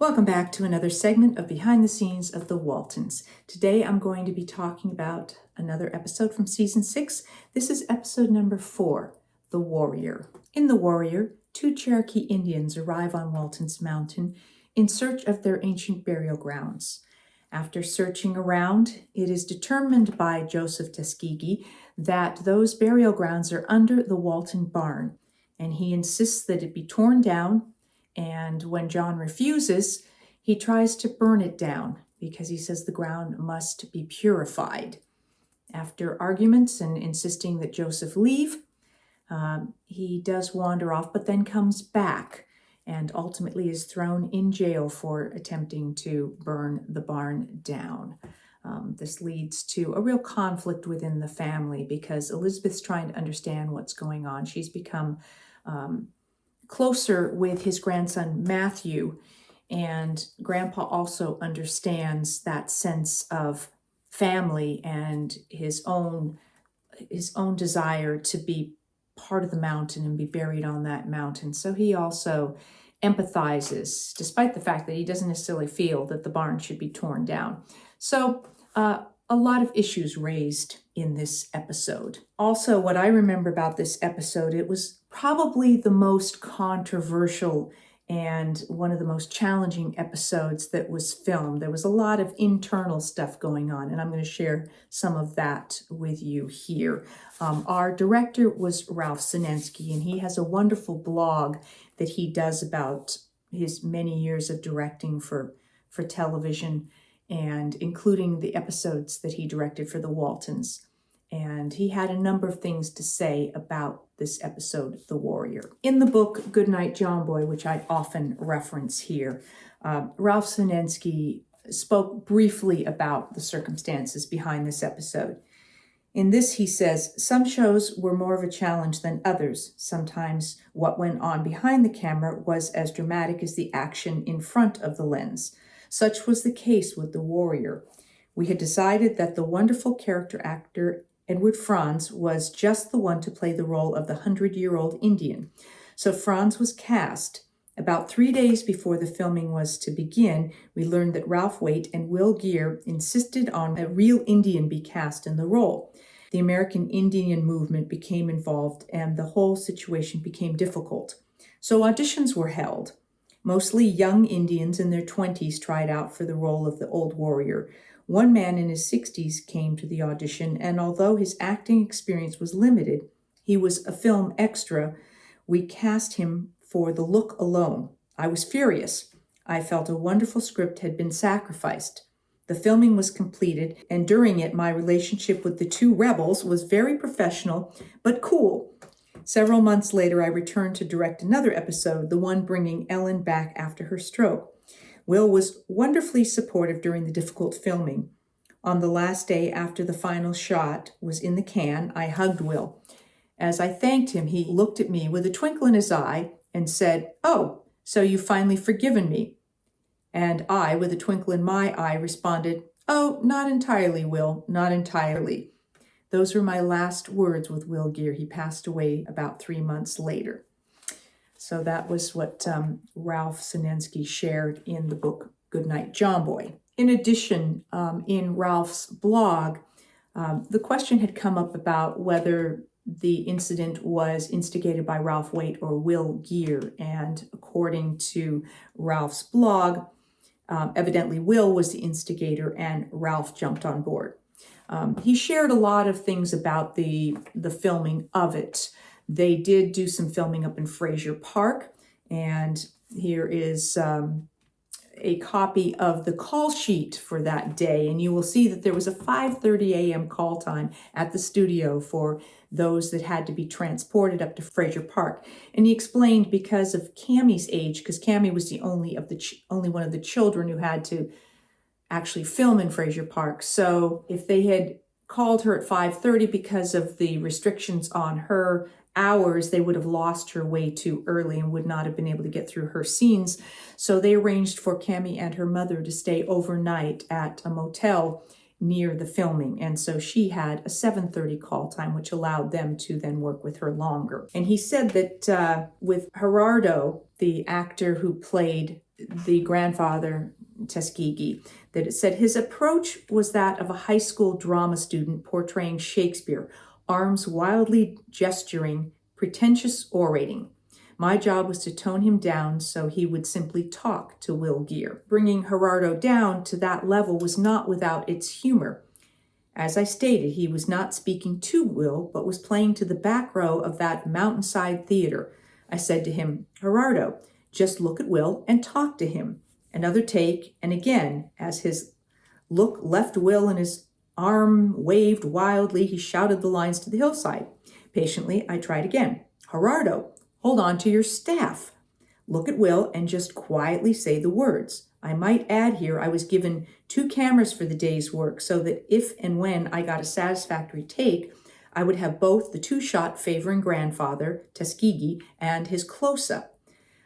Welcome back to another segment of Behind the Scenes of the Waltons. Today I'm going to be talking about another episode from season 6. This is episode number 4, The Warrior. In The Warrior, 2 Cherokee Indians arrive on Walton's mountain in search of their ancient burial grounds. After searching around, it is determined by Joseph Tuskegee that those burial grounds are under the Walton barn, and he insists that it be torn down. And when John refuses, he tries to burn it down because he says the ground must be purified. After arguments and insisting that Joseph leave, he does wander off, but then comes back and ultimately is thrown in jail for attempting to burn the barn down. This leads to a real conflict within the family because Elizabeth's trying to understand what's going on. She's become closer with his grandson Matthew, and Grandpa also understands that sense of family and his own desire to be part of the mountain and be buried on that mountain. So he also empathizes, despite the fact that he doesn't necessarily feel that the barn should be torn down. So a lot of issues raised in this episode. Also, what I remember about this episode, it was probably the most controversial and one of the most challenging episodes that was filmed. There was a lot of internal stuff going on, and I'm going to share some of that with you here. Our director was Ralph Sinensky, and he has a wonderful blog that he does about his many years of directing for television, and including the episodes that he directed for the Waltons. And he had a number of things to say about this episode, The Warrior. In the book, Goodnight John Boy, which I often reference here, Ralph Sinensky spoke briefly about the circumstances behind this episode. In this, he says, some shows were more of a challenge than others. Sometimes what went on behind the camera was as dramatic as the action in front of the lens. Such was the case with The Warrior. We had decided that the wonderful character actor Edward Franz was just the one to play the role of the 100-year-old Indian. So Franz was cast. About 3 days before the filming was to begin, we learned that Ralph Waite and Will Geer insisted on a real Indian be cast in the role. The American Indian movement became involved, and the whole situation became difficult. So auditions were held. Mostly young Indians in their 20s tried out for the role of the old warrior. One man in his 60s came to the audition, and although his acting experience was limited, he was a film extra. We cast him for the look alone. I was furious. I felt a wonderful script had been sacrificed. The filming was completed, and during it, my relationship with the 2 rebels was very professional, but cool. Several months later, I returned to direct another episode, the one bringing Ellen back after her stroke. Will was wonderfully supportive during the difficult filming. On the last day after the final shot was in the can, I hugged Will. As I thanked him, he looked at me with a twinkle in his eye and said, "Oh, so you've finally forgiven me." And I, with a twinkle in my eye, responded, "Oh, not entirely, Will, not entirely." Those were my last words with Will Geer. He passed away about 3 months later. So that was what Ralph Sinensky shared in the book Goodnight John Boy. In addition, in Ralph's blog, the question had come up about whether the incident was instigated by Ralph Waite or Will Geer. And according to Ralph's blog, evidently Will was the instigator and Ralph jumped on board. He shared a lot of things about the filming of it. They did do some filming up in Fraser Park, and here is a copy of the call sheet for that day, and you will see that there was a 5:30 a.m. call time at the studio for those that had to be transported up to Fraser Park. And he explained because of Cammie's age, because Cammie was the only one of the children who had to actually film in Fraser Park. So if they had called her at 5:30 because of the restrictions on her hours, they would have lost her way too early and would not have been able to get through her scenes. So they arranged for Cammie and her mother to stay overnight at a motel near the filming. And so she had a 7:30 call time, which allowed them to then work with her longer. And he said that with Gerardo, the actor who played the grandfather, Tuskegee, that it said his approach was that of a high school drama student portraying Shakespeare, arms wildly gesturing, pretentious orating. My job was to tone him down so he would simply talk to Will Geer. Bringing Gerardo down to that level was not without its humor. As I stated, he was not speaking to Will, but was playing to the back row of that mountainside theater. I said to him, Gerardo, just look at Will and talk to him. Another take, and again, as his look left Will and his arm waved wildly, he shouted the lines to the hillside. Patiently, I tried again. Gerardo, hold on to your staff. Look at Will and just quietly say the words. I might add here I was given 2 cameras for the day's work so that if and when I got a satisfactory take, I would have both the 2-shot favoring grandfather, Tuskegee, and his close-up.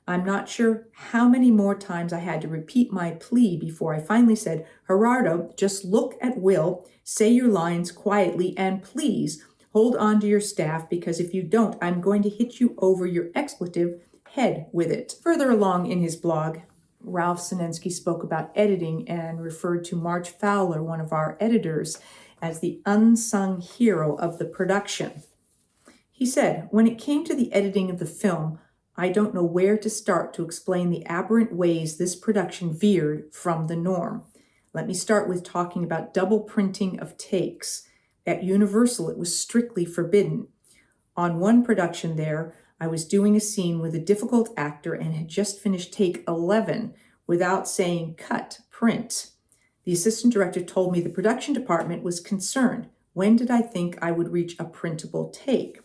I'm not sure how many more times I had to repeat my plea before I finally said, Gerardo, just look at Will, say your lines quietly, and please hold on to your staff, because if you don't, I'm going to hit you over your expletive head with it. Further along in his blog, Ralph Sinensky spoke about editing and referred to Marge Fowler, one of our editors, as the unsung hero of the production. He said, when it came to the editing of the film, I don't know where to start to explain the aberrant ways this production veered from the norm. Let me start with talking about double printing of takes. At Universal, it was strictly forbidden. On one production there, I was doing a scene with a difficult actor and had just finished take 11 without saying, cut, print. The assistant director told me the production department was concerned. When did I think I would reach a printable take?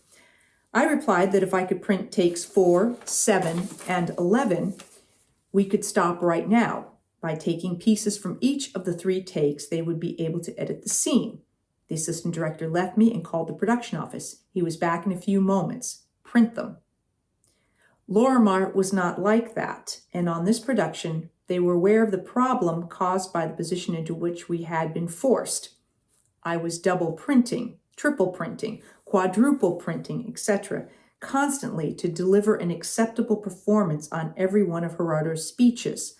I replied that if I could print takes 4, 7, and 11, we could stop right now. By taking pieces from each of the 3 takes, they would be able to edit the scene. The assistant director left me and called the production office. He was back in a few moments. Print them. Lorimar was not like that, and on this production, they were aware of the problem caused by the position into which we had been forced. I was double printing, triple printing, quadruple printing, etc., constantly to deliver an acceptable performance on every one of Gerardo's speeches.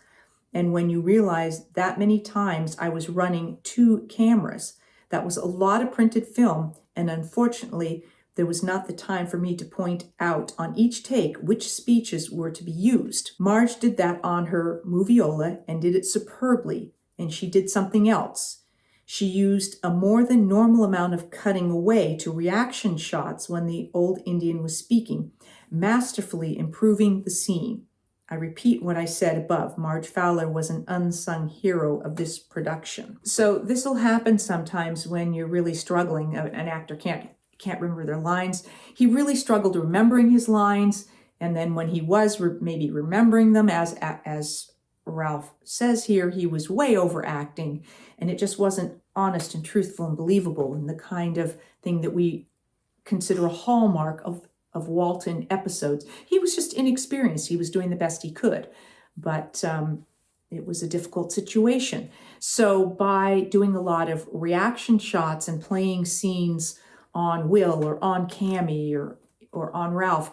And when you realize that many times I was running 2 cameras, that was a lot of printed film, and unfortunately, there was not the time for me to point out on each take which speeches were to be used. Marge did that on her moviola and did it superbly, and she did something else. She used a more than normal amount of cutting away to reaction shots when the old Indian was speaking, masterfully improving the scene. I repeat what I said above. Marge Fowler was an unsung hero of this production. So this will happen sometimes when you're really struggling. An actor can't remember their lines. He really struggled remembering his lines, and then when he was maybe remembering them, as Ralph says here, he was way overacting, and it just wasn't honest and truthful and believable, and the kind of thing that we consider a hallmark of Walton episodes. He was just inexperienced. He was doing the best he could, but it was a difficult situation. So by doing a lot of reaction shots and playing scenes on Will or on Cammy or on Ralph,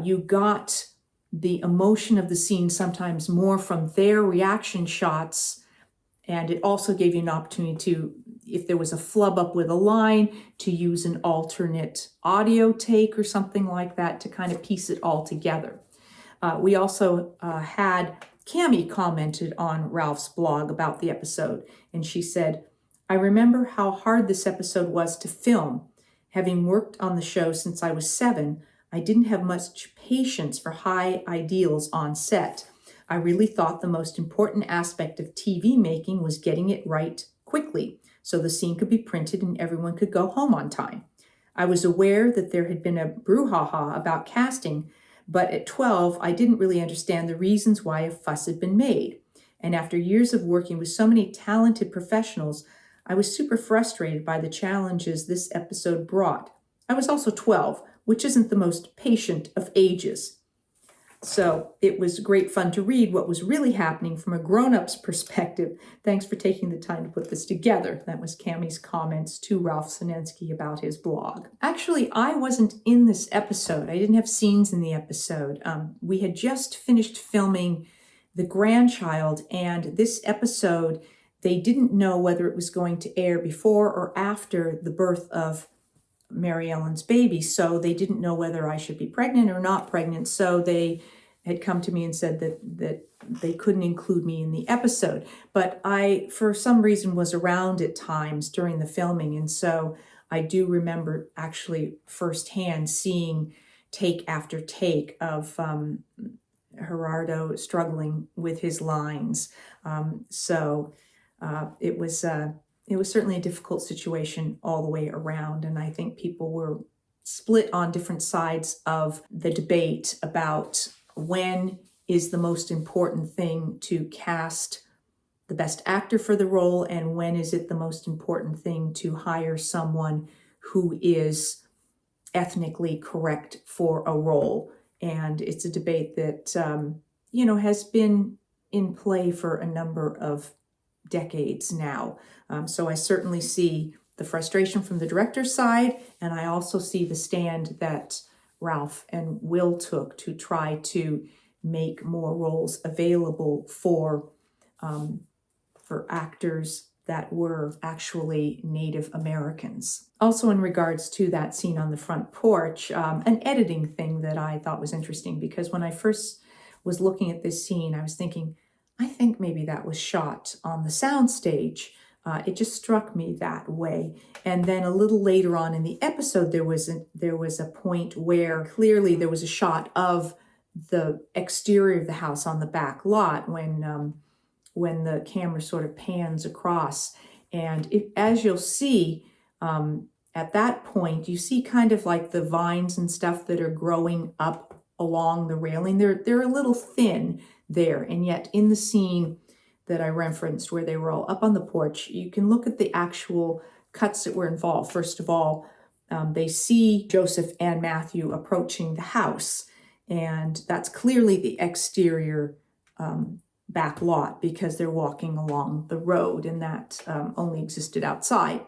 you got the emotion of the scene sometimes more from their reaction shots, and it also gave you an opportunity to, if there was a flub up with a line, to use an alternate audio take or something like that to kind of piece it all together. We also had Cammy commented on Ralph's blog about the episode, and she said, I remember how hard this episode was to film. Having worked on the show since I was 7, I didn't have much patience for high ideals on set. I really thought the most important aspect of TV making was getting it right quickly, so the scene could be printed and everyone could go home on time. I was aware that there had been a brouhaha about casting, but at 12, I didn't really understand the reasons why a fuss had been made. And after years of working with so many talented professionals, I was super frustrated by the challenges this episode brought. I was also 12, which isn't the most patient of ages. So it was great fun to read what was really happening from a grown-up's perspective. Thanks for taking the time to put this together. That was Cammy's comments to Ralph Sinensky about his blog. Actually, I wasn't in this episode. I didn't have scenes in the episode. We had just finished filming the grandchild. And this episode, they didn't know whether it was going to air before or after the birth of Mary Ellen's baby. So they didn't know whether I should be pregnant or not pregnant. So they had come to me and said that they couldn't include me in the episode. But I, for some reason, was around at times during the filming. And so I do remember actually firsthand seeing take after take of Gerardo struggling with his lines. It was certainly a difficult situation all the way around. And I think people were split on different sides of the debate about when is the most important thing to cast the best actor for the role, and when is it the most important thing to hire someone who is ethnically correct for a role. And it's a debate that, has been in play for a number of decades now. So I certainly see the frustration from the director's side, and I also see the stand that Ralph and Will took to try to make more roles available for actors that were actually Native Americans. Also, in regards to that scene on the front porch, an editing thing that I thought was interesting, because when I first was looking at this scene, I was thinking, I think maybe that was shot on the soundstage. It just struck me that way. And then a little later on in the episode, there was a point where clearly there was a shot of the exterior of the house on the back lot when the camera sort of pans across. And as you'll see, at that point, you see kind of like the vines and stuff that are growing up along the railing. They're a little thin there, and yet in the scene that I referenced where they were all up on the porch, you can look at the actual cuts that were involved. First of all, they see Joseph and Matthew approaching the house, and that's clearly the exterior back lot because they're walking along the road, and that only existed outside.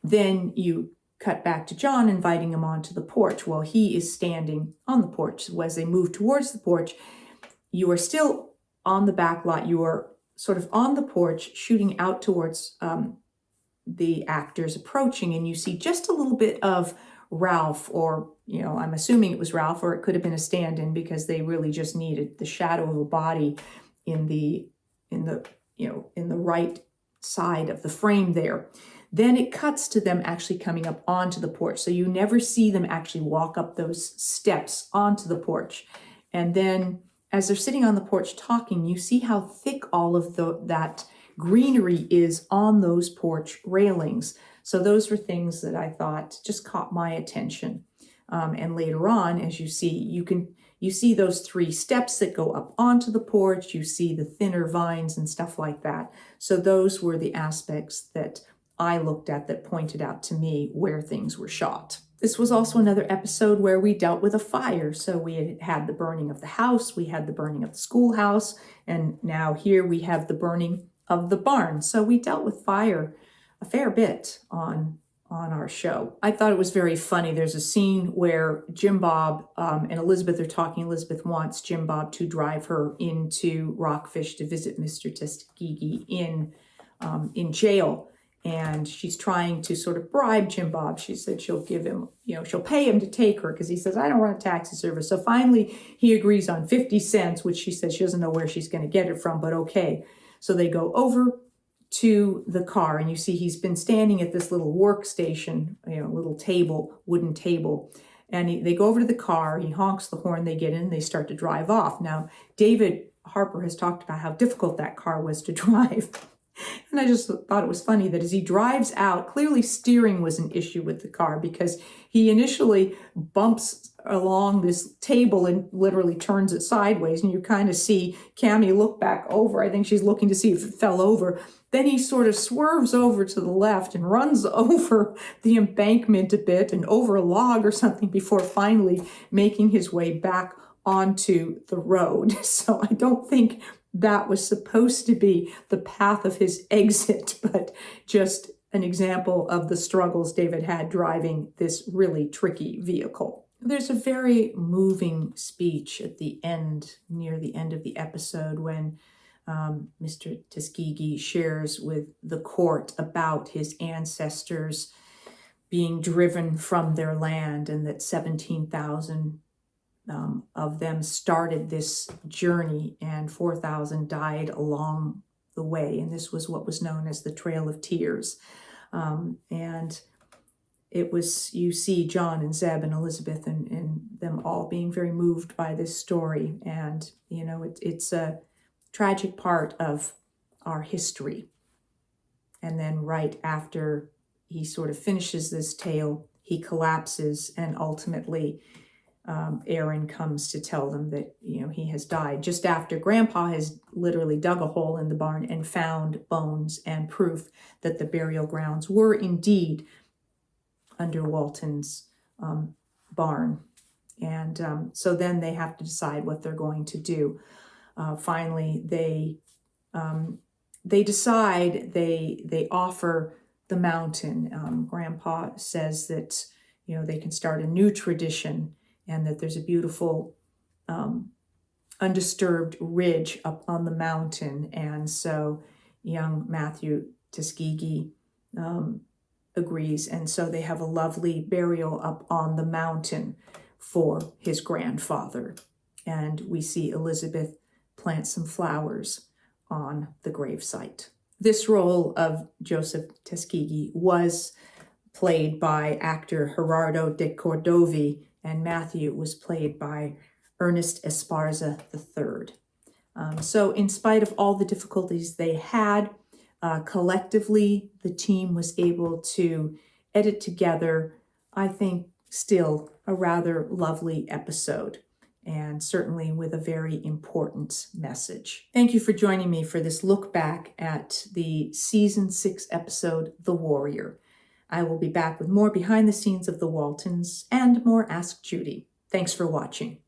Then you cut back to John inviting him onto the porch. Well, he is standing on the porch. So as they move towards the porch, you are still on the back lot. You are sort of on the porch shooting out towards the actors approaching, and you see just a little bit of Ralph, or I'm assuming it was Ralph, or it could have been a stand-in because they really just needed the shadow of a body in the right side of the frame there. Then it cuts to them actually coming up onto the porch. So you never see them actually walk up those steps onto the porch. And then as they're sitting on the porch talking, you see how thick all of that greenery is on those porch railings. So those were things that I thought just caught my attention. And later on, as you see, you see those 3 steps that go up onto the porch. You see the thinner vines and stuff like that. So those were the aspects that I looked at that pointed out to me where things were shot. This was also another episode where we dealt with a fire. So we had the burning of the house, we had the burning of the schoolhouse, and now here we have the burning of the barn. So we dealt with fire a fair bit on our show. I thought it was very funny. There's a scene where Jim Bob and Elizabeth are talking. Elizabeth wants Jim Bob to drive her into Rockfish to visit Mr. Tuskegee in jail. And she's trying to sort of bribe Jim Bob. She said she'll give him, she'll pay him to take her because he says, I don't run a taxi service. So finally he agrees on 50 cents, which she says she doesn't know where she's going to get it from, but okay. So they go over to the car, and you see he's been standing at this little workstation, little table, wooden table. And they go over to the car, he honks the horn, they get in, they start to drive off. Now, David Harper has talked about how difficult that car was to drive. And I just thought it was funny that as he drives out, clearly steering was an issue with the car because he initially bumps along this table and literally turns it sideways. And you kind of see Cammie look back over. I think she's looking to see if it fell over. Then he sort of swerves over to the left and runs over the embankment a bit and over a log or something before finally making his way back onto the road. So I don't think that was supposed to be the path of his exit, but just an example of the struggles David had driving this really tricky vehicle. There's a very moving speech at the end, near the end of the episode, when Mr. Tuskegee shares with the court about his ancestors being driven from their land, and that 17,000 of them started this journey and 4,000 died along the way. And this was what was known as the Trail of Tears. And it was, you see John and Zeb and Elizabeth and them all being very moved by this story. And, it's a tragic part of our history. And then right after he sort of finishes this tale, he collapses, and ultimately Aaron comes to tell them that, he has died, just after Grandpa has literally dug a hole in the barn and found bones and proof that the burial grounds were indeed under Walton's barn. And so then they have to decide what they're going to do. Finally, they decide, they offer the mountain. Grandpa says that, they can start a new tradition, and that there's a beautiful undisturbed ridge up on the mountain. And so young Matthew Tuskegee agrees. And so they have a lovely burial up on the mountain for his grandfather. And we see Elizabeth plant some flowers on the gravesite. This role of Joseph Tuskegee was played by actor Gerardo de Cordovi, and Matthew was played by Ernest Esparza III. So in spite of all the difficulties they had, collectively, the team was able to edit together, I think, still a rather lovely episode, and certainly with a very important message. Thank you for joining me for this look back at the season 6 episode, The Warrior. I will be back with more behind the scenes of the Waltons and more Ask Judy. Thanks for watching.